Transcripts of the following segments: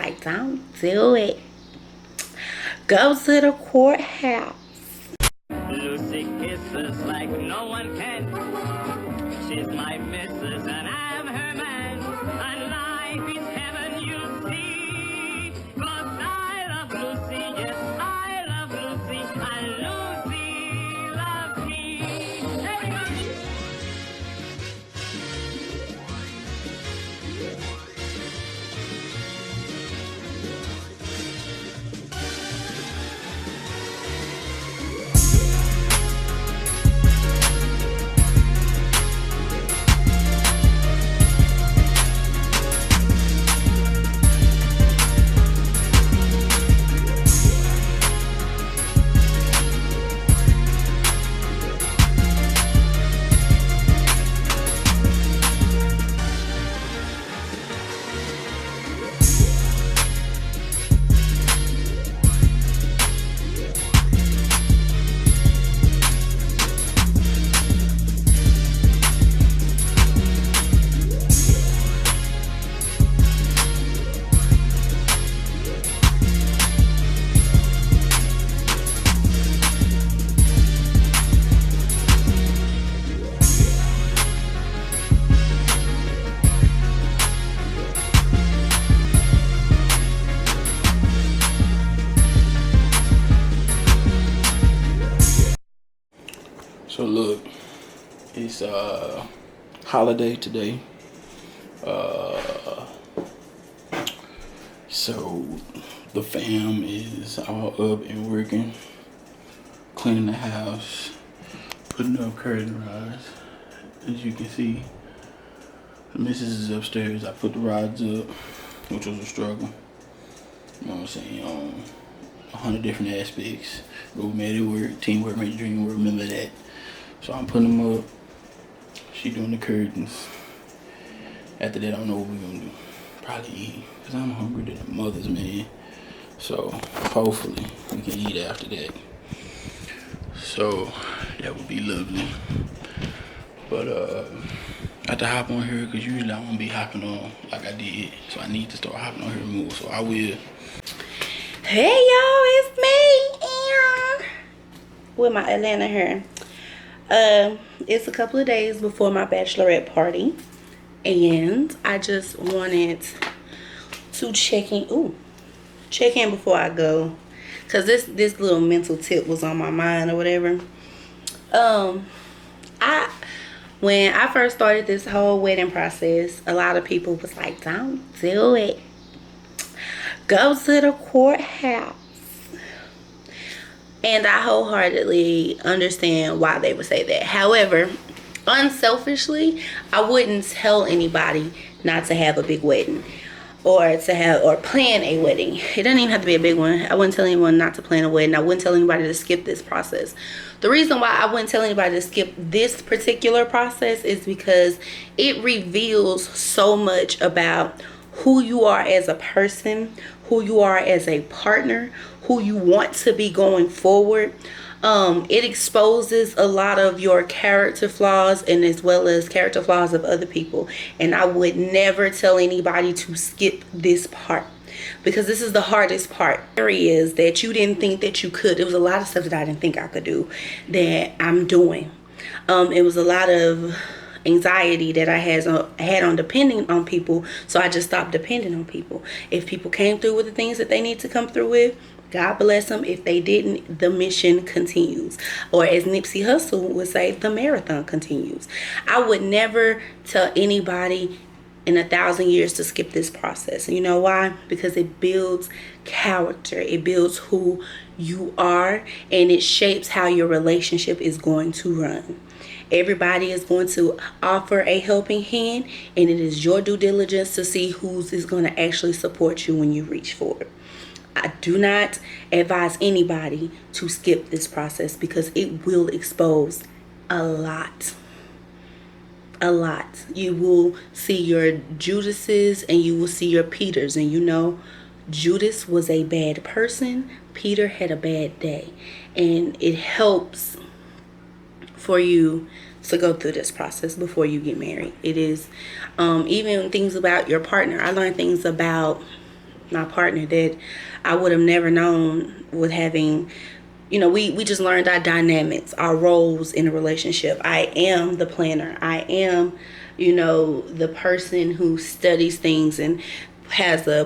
like, don't do it. Go to the courthouse. Lucy kisses like no one can. She's my missus and I'm her man. And life is heaven, you see. 'Cause I love Lucy, yes, I love Lucy. And Lucy loves me. Everybody. So look, it's holiday today. So the fam is all up and working, cleaning the house, putting up curtain rods. As you can see, the missus is upstairs. I put the rods up, which was a struggle. You know what I'm saying? 100 different aspects. But we made it work. Teamwork made the dream work. Remember that. So I'm putting them up. She doing the curtains. After that, I don't know what we're gonna do. Probably eat, cause I'm hungry to the mothers, man. So hopefully we can eat after that. So that would be lovely. But I have to hop on here because usually I won't be hopping on like I did. So I need to start hopping on here more. So I will. Hey y'all, it's me with my Atlanta hair. It's a couple of days before my bachelorette party, and I just wanted to check in before I go, cause this little mental tip was on my mind or whatever. When I first started this whole wedding process, a lot of people was like, don't do it. Go to the courthouse. And I wholeheartedly understand why they would say that. However, unselfishly, I wouldn't tell anybody not to have a big wedding or plan a wedding. It doesn't even have to be a big one. I wouldn't tell anyone not to plan a wedding. I wouldn't tell anybody to skip this process. The reason why I wouldn't tell anybody to skip this particular process is because it reveals so much about who you are as a person, who you are as a partner, who you want to be going forward. It exposes a lot of your character flaws and as well as character flaws of other people. And I would never tell anybody to skip this part, because this is the hardest part. Areas that you didn't think that you could. There was a lot of stuff that I didn't think I could do that I'm doing. It was a lot of anxiety that I had on depending on people, so I just stopped depending on people. If people came through with the things that they need to come through with, God bless them. If they didn't, the mission continues. Or as Nipsey Hussle would say, the marathon continues. I would never tell anybody in 1,000 years to skip this process. And you know why? Because it builds character. It builds who you are, and it shapes how your relationship is going to run. Everybody is going to offer a helping hand, and it is your due diligence to see who's is going to actually support you when you reach for it. I do not advise anybody to skip this process because it will expose a lot. You will see your Judases and you will see your Peters, and you know Judas was a bad person, Peter had a bad day, and it helps for you to go through this process before you get married. It is even things about your partner. I learned things about my partner that I would have never known with having, we just learned our dynamics, our roles in a relationship. I am the planner. I am, the person who studies things and has a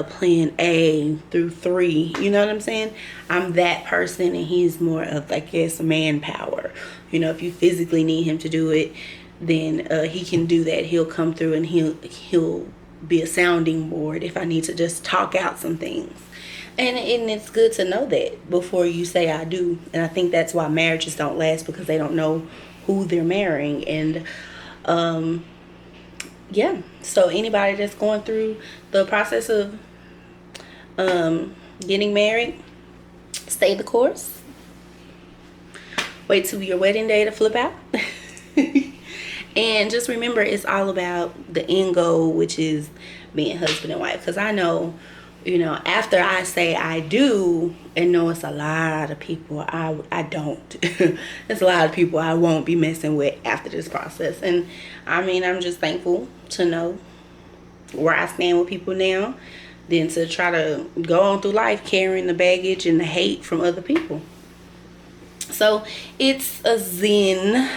plan A through 3. You know what I'm saying? I'm that person, and he's more of, I guess, manpower. If you physically need him to do it, then he can do that. He'll come through, and he'll be a sounding board if I need to just talk out some things. And it's good to know that before you say I do. And I think that's why marriages don't last, because they don't know who they're marrying. And yeah, so anybody that's going through the process of getting married, stay the course. Wait till your wedding day to flip out. And just remember, it's all about the end goal, which is being husband and wife. Because I know, after I say I do, and know it's a lot of people I don't. It's a lot of people I won't be messing with after this process. And I'm just thankful to know where I stand with people now, than to try to go on through life carrying the baggage and the hate from other people. So it's a zen,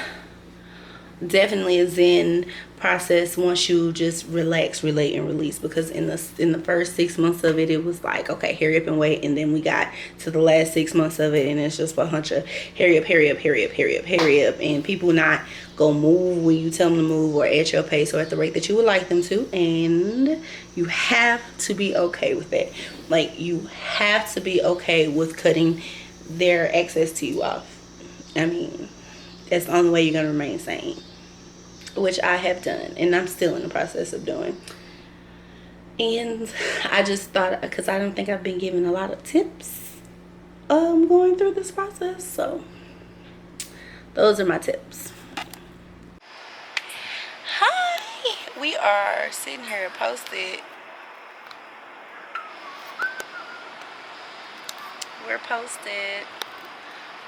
definitely a zen process once you just relax, relate, and release. Because in the first 6 months of it, it was like, okay, hurry up and wait. And then we got to the last 6 months of it, and it's just a bunch of hurry up, hurry up, hurry up, hurry up, hurry up, and people not go move when you tell them to move, or at your pace, or at the rate that you would like them to. And you have to be okay with that. Like, you have to be okay with cutting their access to you off. That's the only way you're gonna remain sane, which I have done, and I'm still in the process of doing. And I just thought, because I don't think I've been given a lot of tips going through this process, so those are my tips. Hi, we are sitting here posted. We're posted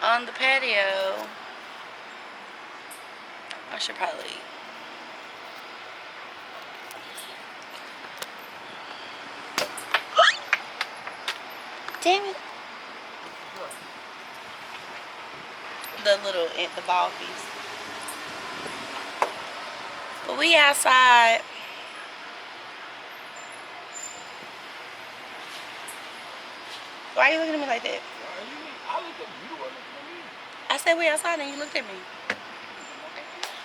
on the patio. I should probably. Damn it. The ball piece. But we outside. Why are you looking at me like that? I said we outside and you looked at me.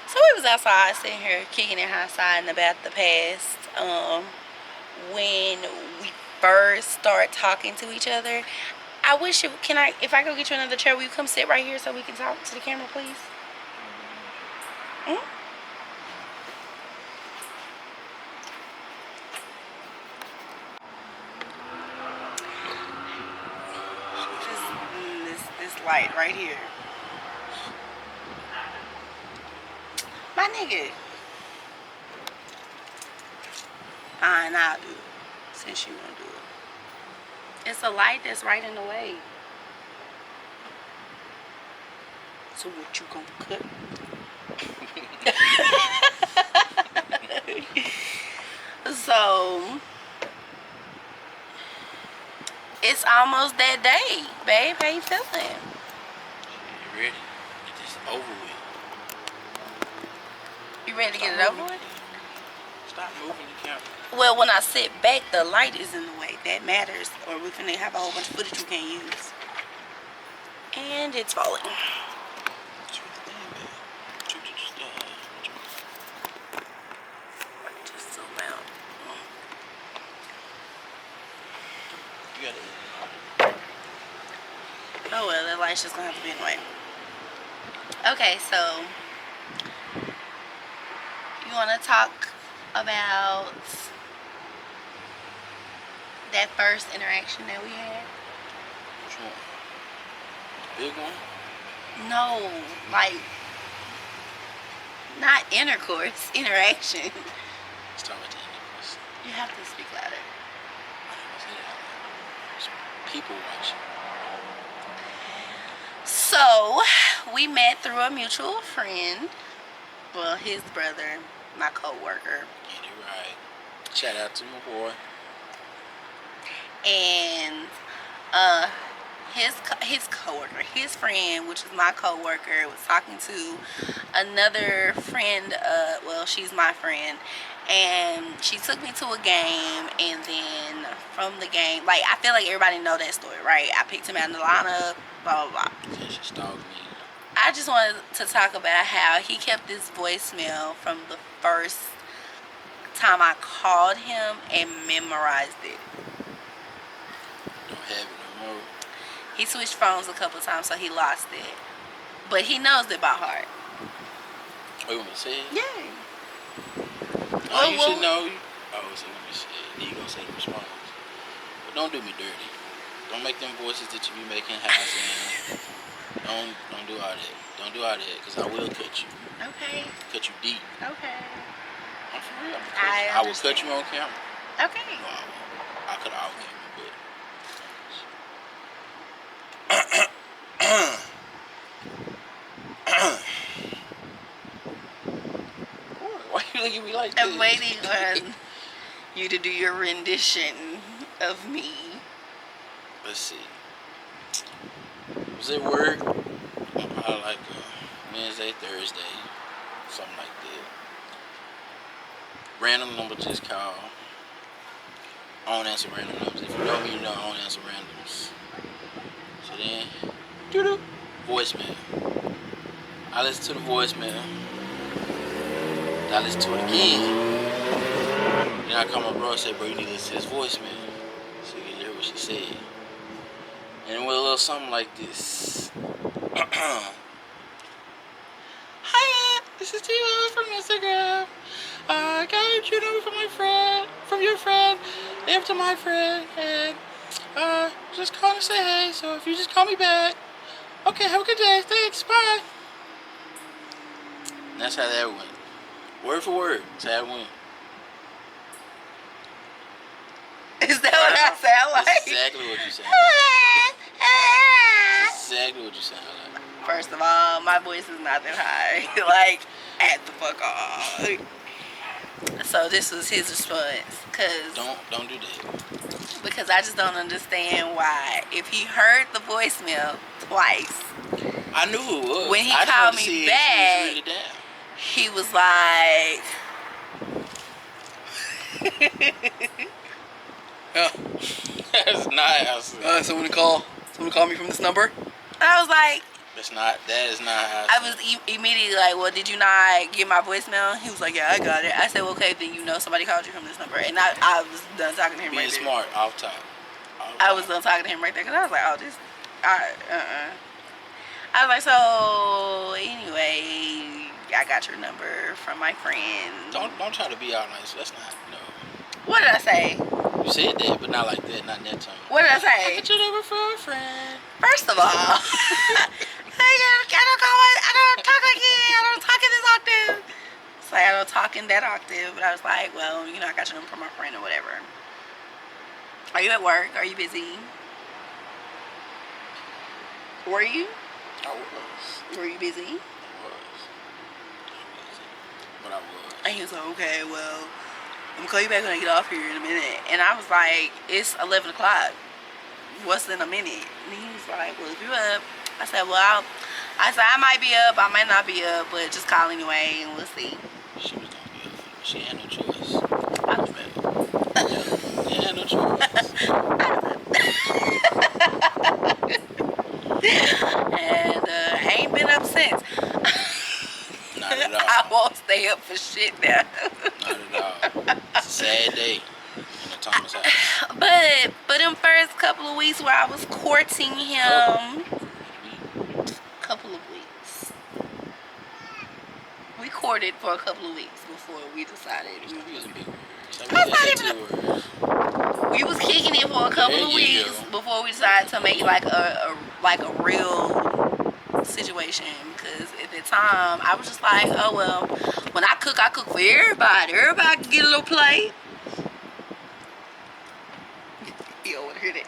So we was outside sitting here kicking it outside in the past. When we first start talking to each other, I wish if I go get you another chair, will you come sit right here so we can talk to the camera, please? Mm-hmm. This light right here. My nigga. Fine, I'll do it. Since you wanna do it. It's a light that's right in the way. So what you gonna cut? So it's almost that day, babe. How you feeling? You ready? Get this over with. You ready to get it over with? Stop moving the camera. Well, when I sit back, the light is in the way. That matters. Or we're gonna have a whole bunch of footage we can't use. And it's falling. Just zoom out. You got it. Oh well, that light's just gonna have to be in the way. Okay, so you wanna talk about that first interaction that we had? Which one? The big one? No, like, not intercourse, interaction. Let's talk about the intercourse. You have to speak louder. People watching. So, we met through a mutual friend. Well, his brother, my co-worker. Get it right. Shout out to my boy. and his coworker, his friend, which is my coworker, was talking to another friend. Well, she's my friend, and she took me to a game, and then from the game, like I feel like everybody know that story, right? I picked him out in the lineup, blah blah blah. Yeah, she stalked me. I just wanted to talk about how he kept this voicemail from the first time I called him and memorized it. Don't have it no more. He switched phones a couple times, so he lost it. But he knows it by heart. Wait, want me to say it? Yeah. Oh, you should know. Oh, so let me say it. Then you gonna say the response. But don't do me dirty. Don't make them voices that you be making house. Don't do all that. Don't do all that, because I will cut you. Okay. Cut you deep. Okay. I'm for real. I will cut you on camera. Okay. Well, I could off camera, but. Why you looking at me like this? I'm waiting on you to do your rendition of me. Let's see. Was it work? Probably like Wednesday, Thursday, something like that. Random number just called. I don't answer random numbers. If you know me, you know I don't answer randoms. So then, doo-doo, voicemail. I listen to the voicemail. I listen to it again. Then I call my bro and say, bro, you need to listen to this voicemail so you can hear what she said. And it went a little something like this. Hi, this is Tia from Instagram. I got your number from your friend, after my friend, and just calling to say hey. So if you just call me back, okay, have a good day. Thanks, bye. And that's how that went. Word for word, that's how it went. Is that what I sound like? That's exactly what you sound like. Exactly what you sound like. First of all, my voice is not that high. Like, at the fuck off. So this was his response, Don't do that. because I just don't understand why. If he heard the voicemail twice, I knew who it was. when he I just called wanted to me see back, if she was really down. he was like, Yeah. That's not how. Someone call me from this number. I was like, That is not how. I was immediately like, well, did you not get my voicemail? He was like, yeah, I got it. I said, well, okay, then you know somebody called you from this number. And I was done talking to him being right there. smart off top. I was done talking to him right there because I was like, oh, this, I was like, so anyway, I got your number from my friend. Don't try to be all nice. That's not no. What did I say? You said that, but not like that. Not in that tone. What did I I say? got your number from a friend. First of all, I don't talk like it. I don't talk in this octave. It's like I don't talk in that octave. But I was like, well, you know, I got your number from my friend or whatever. Are you at work? Are you busy? Were you? I was. Were you busy? I was. But I was. And he was like, okay, well, I'm gonna call you back when I get off here in a minute. And I was like, it's 11 o'clock. What's in a minute? And he was like, well, if you're up. I said, well, I might be up, I might not be up, but just call anyway and we'll see. She was gonna be up. She had no choice. I was up. She had no choice. And I ain't been up since. Not at all. I won't stay up for shit now. Not at all. It's a sad day in the Thomas house. But in first couple of weeks where I was courting him, couple of weeks. We courted for a couple of weeks before we decided we Using big words. That's not even Two words. We was kicking it for a couple There of you weeks go. before we decided to make it like a real situation. Because at the time, I was just like, oh well, when I cook for everybody. Everybody can get a little plate. You don't want to hear that?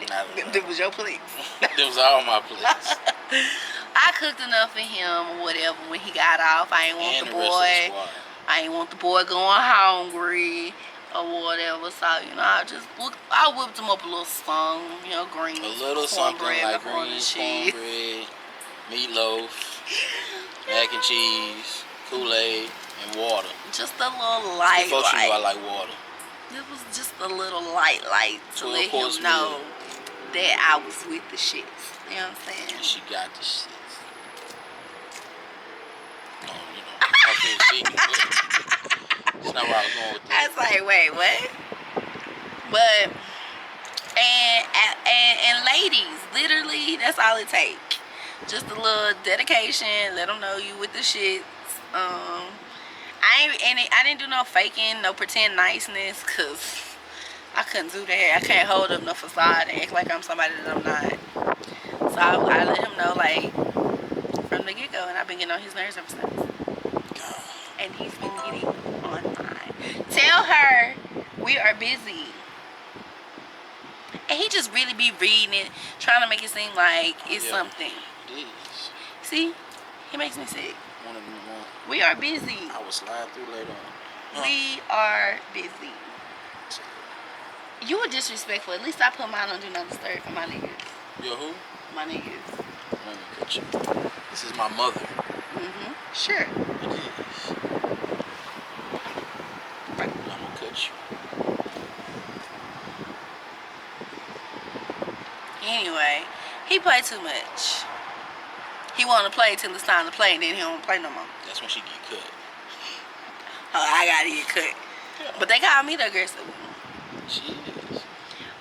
Not at all. That was your plate. That was all my plates. I cooked enough for him or whatever when he got off. I ain't want And the the rest of boy. the squad. I ain't want the boy going hungry. or whatever. So, you know, I whipped them up a little song, you know, greens, A little something cornbread, like macaroni and greens, cheese. cornbread, meatloaf, mac and cheese, Kool-Aid, and water. Just a little light, Folks, you know I like water. It was just a little light to let 12-course him know meal. that I was with the shits. You know what I'm saying? And she got the shit. No, you know, I feel speaking, but that's not where I was going with I this. was like, wait, what? But and ladies, literally, that's all it takes. Just a little dedication. Let them know you with the shits. I didn't do no faking, no pretend niceness, cause I couldn't do that. I can't hold up no facade and act like I'm somebody that I'm not. So I let him know, like, from the get-go, and I've been getting on his nerves ever since. And he's been getting on mine. Tell her we are busy. And he just really be reading it, trying to make it seem like it's something. It is. See? He makes me sick. One of them one. We are busy. I will slide through later on. We are busy. You were disrespectful. At least I put mine on Do Not Disturb for my niggas. Yo, who? My niggas. Let me cut you. This is my mother. Mm-hmm. Sure. It is. I'm gonna cut you. Anyway, he played too much. He want to play till it's time to play, and then he don't play no more. That's when she get cut. Oh, I gotta get cut. Yeah. But they call me the aggressive one. She is.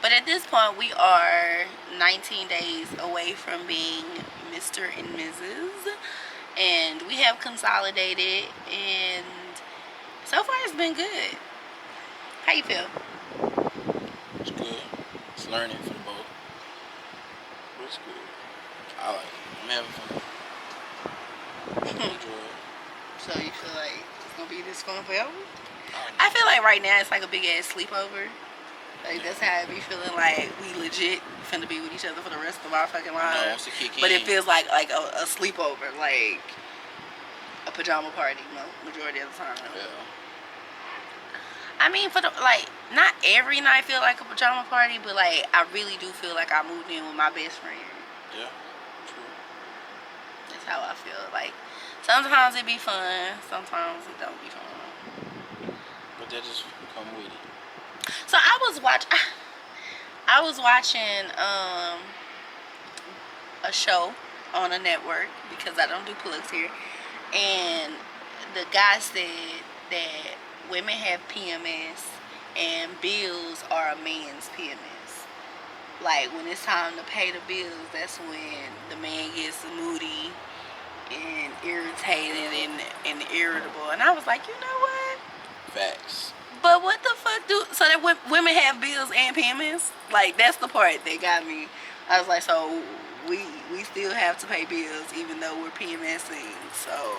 But at this point, we are 19 days away from being Mr. and Mrs. And we have consolidated, and so far it's been good. How you feel? It's good. It's learning for the both. But it's good. I like it. I'm having fun. I enjoy it. So you feel like it's gonna be this fun forever? I feel like right now it's like a big ass sleepover. Like that's how I be feeling, like we legit finna be with each other for the rest of our fucking lives. No, it's a kick But in. it feels like a sleepover, like a pajama party, you know, majority of the time. Yeah. I mean, for the, like, not every night feel like a pajama party, but like I really do feel like I moved in with my best friend. Yeah. True. That's how I feel. Like sometimes it be fun, sometimes it don't be fun. But that just come with it. So I was watching a show on a network, because I don't do plugs here, and the guy said that women have PMS and bills are a man's PMS. Like when it's time to pay the bills, that's when the man gets moody and irritated and irritable. And I was like, you know what? Facts. But what the fuck so that women have bills and PMS? Like, that's the part that got me. I was like, so we still have to pay bills even though we're PMSing. So,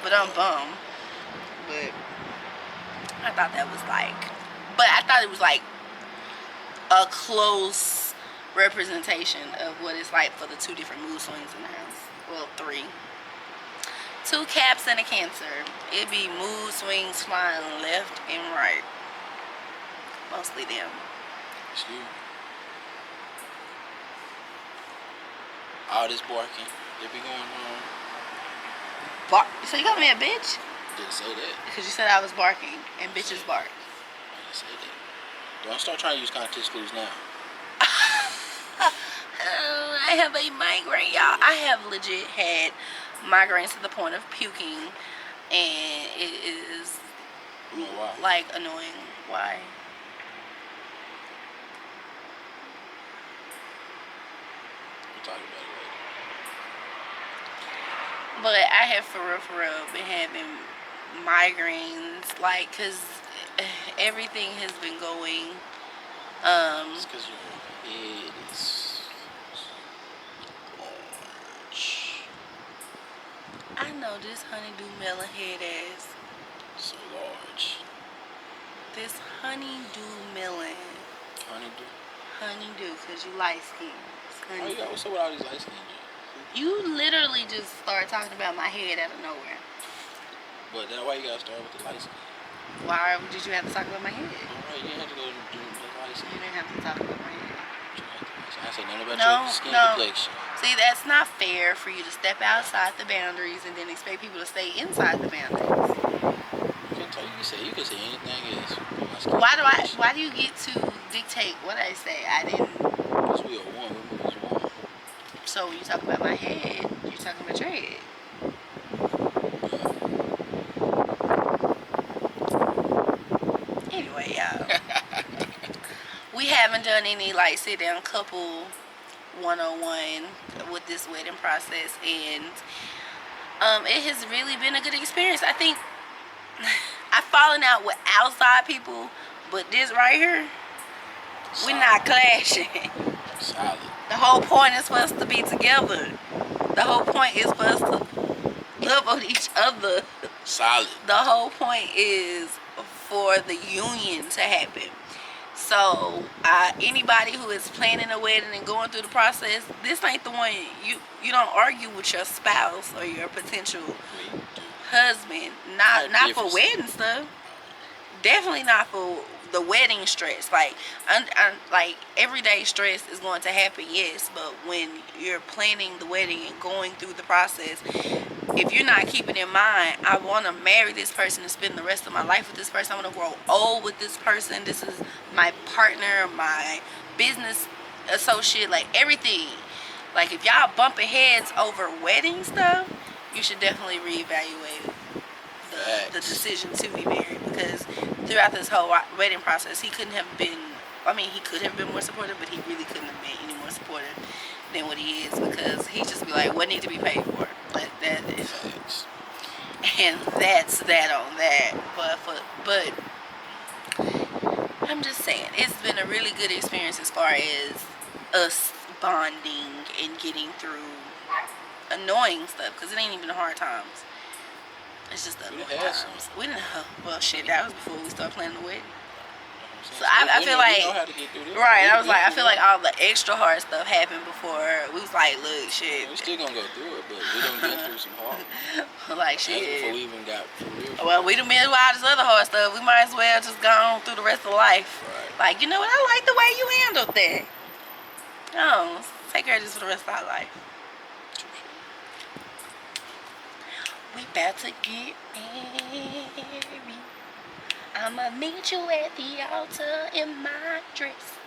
but I'm bummed. But I thought that was like, I thought it was like a close representation of what it's like for the two different mood swings in the house. Well, three. 2 Caps and a Cancer. It be mood swings flying left and right. Mostly them. Excuse me. All this barking that be going on. So you call me a bitch? Didn't say that. Because you said I was barking and bitches bark. I didn't say that. Don't start trying to use context clues now. I have a migraine, y'all. I have legit had migraines to the point of puking, and it is You know why? like annoying. Why? We'll talk about it later. But I have for real been having migraines, like, cause everything has been going. It's because your head is large. I know this honeydew melon head ass. So large. This honeydew melon. Honeydew. Honeydew, cause you light skinned. Oh yeah, what's up with all these light skin dudes? You literally just start talking about my head out of nowhere. But then why you gotta start with the light skin? Why did you have to talk about my head? Alright, you didn't have to go to do the You didn't have to talk about my head. I said nothing about No, your skin no. complexion. See, that's not fair for you to step outside the boundaries and then expect people to stay inside the boundaries. You can say anything else. about my skin Why complexion. do you get to dictate what I say? I didn't. Because we are one. We're as one. So when you talk about my head, you're talking about your head. Anyway, y'all. We haven't done any like sit down couple 101 with this wedding process, and it has really been a good experience. I think I've fallen out with outside people, but this right here, we're not clashing. Solid. The whole point is for us to be together. The whole point is for us to love on each other. Solid. The whole point is for the union to happen. So anybody who is planning a wedding and going through the process, this ain't the one. You don't argue with your spouse or your potential husband. Not for wedding stuff. Definitely not for the wedding stress. Like like everyday stress is going to happen, yes, but when you're planning the wedding and going through the process, if you're not keeping in mind, I want to marry this person and spend the rest of my life with this person. I want to grow old with this person. This is my partner, my business associate, like everything. Like if y'all bumping heads over wedding stuff, you should definitely reevaluate the decision to be married, because throughout this whole wedding process, he couldn't have been. I mean, he could have been more supportive, but he really couldn't have been any more supportive than what he is, because he just be like, what need to be paid for? Like that is, and that's that on that. But I'm just saying, it's been a really good experience as far as us bonding and getting through annoying stuff, because it ain't even hard times. It's just the annoying times. We didn't know. Well, shit, that was before we started planning the wedding. So I feel like, right, I was like, I feel like all the extra hard stuff happened before. We was like, look, shit. We're still gonna go through it, but we done been through some hard. Like, That's before shit. we even got for real. Well, we done been through all this other hard stuff. We might as well just go on through the rest of life. Right. Like, you know what? I like the way you handled that. No, take care of this for the rest of our life. We about to get married. I'ma meet you at the altar in my dress.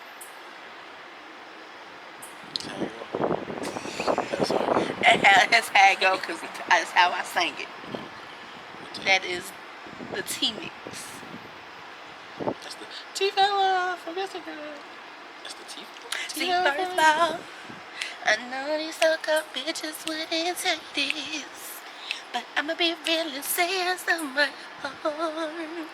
That's how it go, because that's how I sang it. That is the T-Mix. That's the T-Fella from Instagram. That's the T-Fella. See, first of all, I know these sucker bitches wouldn't take this, but I'ma be real and say it's on my heart.